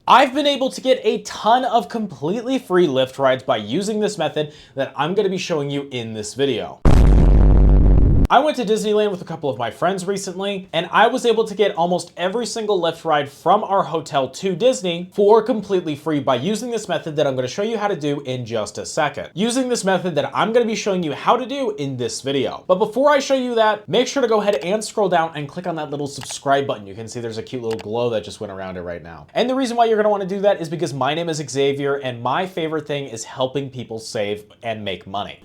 I've been able to get a ton of completely free Lyft rides by using this method that I'm going to be showing you in this video. I went to Disneyland with a couple of my friends recently, and I was able to get almost every single Lyft ride from our hotel to Disney for completely free by using this method that I'm going to show you how to do in just a second. Using this method that I'm going to be showing you how to do in this video. But before I show you that, make sure to go ahead and scroll down and click on that little subscribe button. You can see there's a cute little glow that just went around it right now. And the reason why you're going to want to do that is because my name is Xavier, and my favorite thing is helping people save and make money.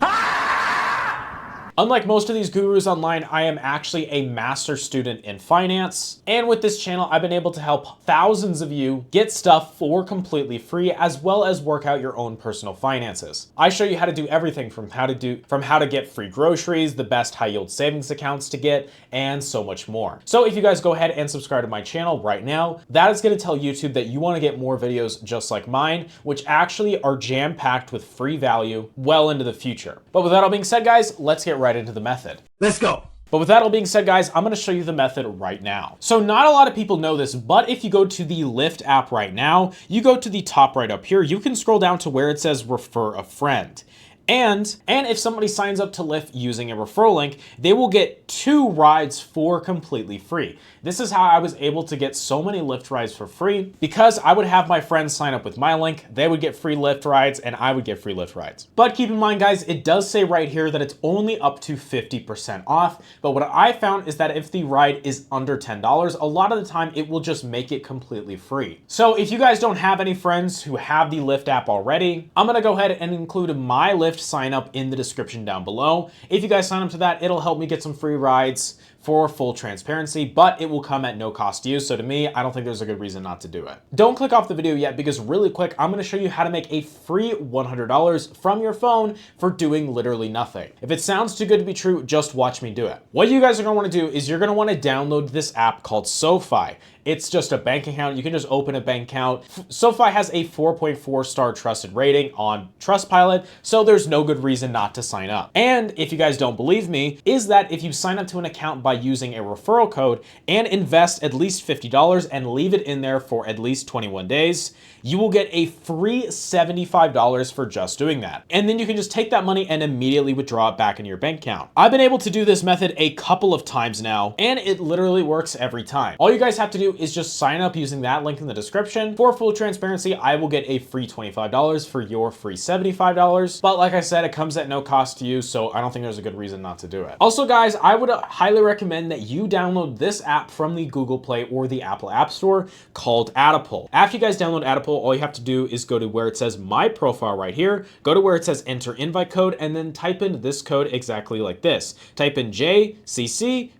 Unlike most of these gurus online, I am actually a master student in finance. And with this channel, I've been able to help thousands of you get stuff for completely free, as well as work out your own personal finances. I show you how to do everything from how to get free groceries, the best high yield savings accounts to get, and so much more. So if you guys go ahead and subscribe to my channel right now, that is going to tell YouTube that you want to get more videos just like mine, which actually are jam-packed with free value well into the future. But with that all being said, guys, let's get right into the method. Let's go. But with that all being said, guys, I'm going to show you the method right now. So not a lot of people know this, but if you go to the Lyft app right now, you go to the top right up here, you can scroll down to where it says refer a friend. And if somebody signs up to Lyft using a referral link, they will get 2 rides for completely free. This is how I was able to get so many Lyft rides for free, because I would have my friends sign up with my link, they would get free Lyft rides, and I would get free Lyft rides. But keep in mind, guys, it does say right here that it's only up to 50% off. But what I found is that if the ride is under $10, a lot of the time it will just make it completely free. So if you guys don't have any friends who have the Lyft app already, I'm gonna go ahead and include my Lyft sign up in the description down below. If you guys sign up to that, it'll help me get some free rides for full transparency, but it will come at no cost to you. So to me, I don't think there's a good reason not to do it. Don't click off the video yet, because really quick, I'm gonna show you how to make a free $100 from your phone for doing literally nothing. If it sounds too good to be true, just watch me do it. What you guys are gonna wanna do is you're gonna wanna download this app called SoFi. It's just a bank account. You can just open a bank account. SoFi has a 4.4 star trusted rating on Trustpilot, so there's no good reason not to sign up. And if you guys don't believe me, is that if you sign up to an account by using a referral code and invest at least $50 and leave it in there for at least 21 days, you will get a free $75 for just doing that. And then you can just take that money and immediately withdraw it back into your bank account. I've been able to do this method a couple of times now, and it literally works every time. All you guys have to do is just sign up using that link in the description. For full transparency, I will get a free $25 for your free $75. But like I said, it comes at no cost to you, so I don't think there's a good reason not to do it. Also, guys, I would highly recommend that you download this app from the Google Play or the Apple App Store called Adipole. After you guys download Adipole, all you have to do is go to where it says My Profile right here, go to where it says Enter Invite Code, and then type in this code exactly like this. Type in JCCGC.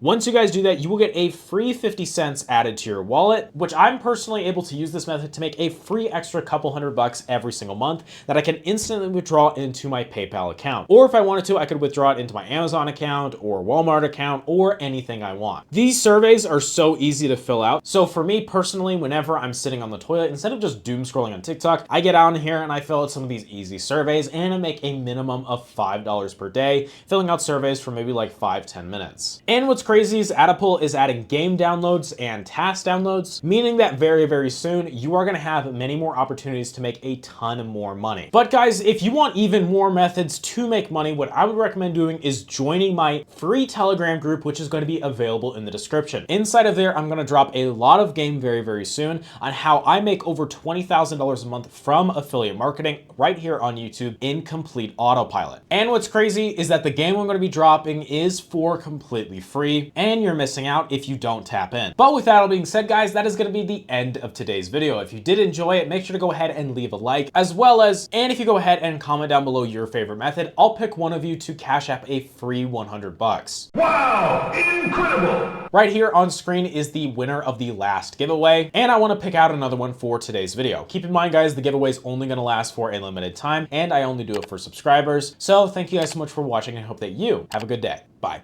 Once you guys do that, you will get a free 50 cents added to your wallet, which I'm personally able to use this method to make a free extra couple $100 every single month that I can instantly withdraw into my PayPal account. Or if I wanted to, I could withdraw it into my Amazon account or Walmart account or anything I want. These surveys are so easy to fill out. So for me personally, whenever I'm sitting on the toilet, instead of just doom scrolling on TikTok, I get on here and I fill out some of these easy surveys, and I make a minimum of $5 per day filling out surveys for maybe like 5-10 minutes. And what's crazy is Adipole is adding game downloads and task downloads, meaning that very, very soon you are gonna have many more opportunities to make a ton more money. But guys, if you want even more methods to make money, what I would recommend doing is joining my free Telegram group, which is going to be available in the description. Inside of there, I'm going to drop a lot of game very, very soon on how I make over $20,000 a month from affiliate marketing right here on YouTube in complete autopilot. And what's crazy is that the game I'm going to be dropping is for completely free, and you're missing out if you don't tap in. But with that all being said, guys, that is going to be the end of today's video. If you did enjoy it, make sure to go ahead and leave a like, as well as, and if you go ahead and comment down below your favorite method, I'll pick one of you to Cash App a free $100. Wow, incredible. Right here on screen is the winner of the last giveaway, and I want to pick out another one for today's video. Keep in mind, guys, the giveaway is only going to last for a limited time, and I only do it for subscribers. So thank you guys so much for watching, and I hope that you have a good day. Bye.